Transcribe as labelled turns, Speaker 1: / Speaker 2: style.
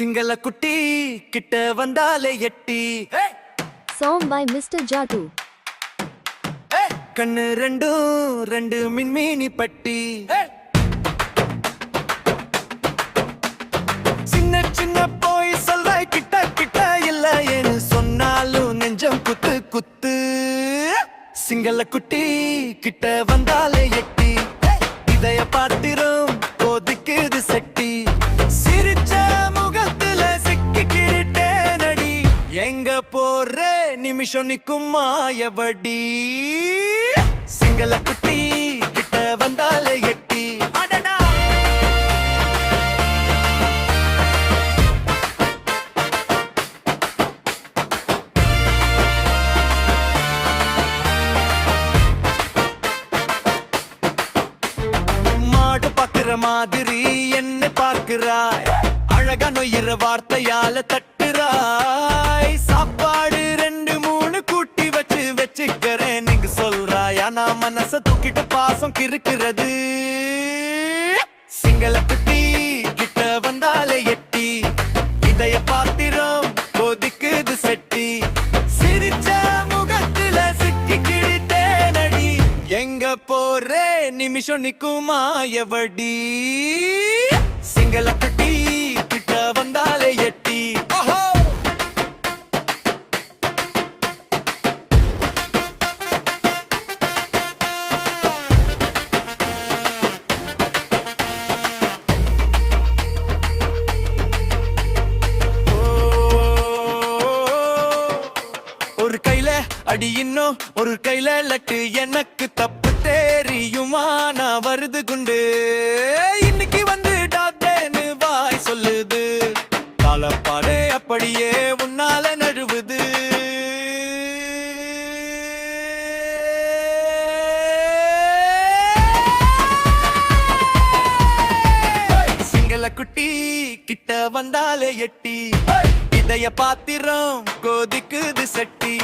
Speaker 1: சிங்கள குட்டி கிட்ட வந்தாலே எட்டி
Speaker 2: Song by Mr. Jatu.
Speaker 1: கண்ணு ரெண்டும் ரெண்டு மின்மீனி பட்டி சின்ன சின்ன போய் சொல்ல கிட்ட கிட்ட இல்ல ஏன்னு சொன்னாலும் நெஞ்சம் குத்து குத்து சிங்கள குட்டி கிட்ட வந்தாலே எட்டி இதய பாத்திரம் போதிக்குது செட்டி சிரிச்ச முகத்துல சிக்கிக்கிட்டே நடி எங்க போற நிமிஷம் நிக்கும் மாயவடி சிங்கள குட்டி கிட்ட வந்தாலே எட்டி அடடா மாடு பாக்குற மாதிரி என்ன பார்க்கிறாய் அழகா நொய்யிற வார்த்தையால தட்டுறாய் சாப்பாடு ரெண்டு மூணு கூட்டி வச்சு வச்சுக்கிறேன் நீங்க சொல்றாய் ஆனா மனச தூக்கிட்டு பாசம் கிறுக்கிறது சிங்கள குட்டி கிட்ட வந்தாலே எட்டி இதய பாத்திரம் கொதிக்குது செட்டி சிரிச்ச முகத்துல சிக்கிக்கிட்டே நடி எங்க போறே நிமிஷம் நிக்குமா எவடி சிங்கள குட்டி கிட்ட வந்தாலே எட்டி ஓஹோ ஒரு கையில அடி இன்னும் ஒரு கையில லட்டு எனக்கு தப்பு தெரியுமா நான் வருது குண்டு இன்னைக்கு வந்து டாக்டர்னு வாய் சொல்லுது காலப்பாடு அப்படியே உன்னால நழுவுது சிங்கள குட்டி கிட்ட வந்தாலே எட்டி இதய பாத்திரம் கொதிக்குது சட்டி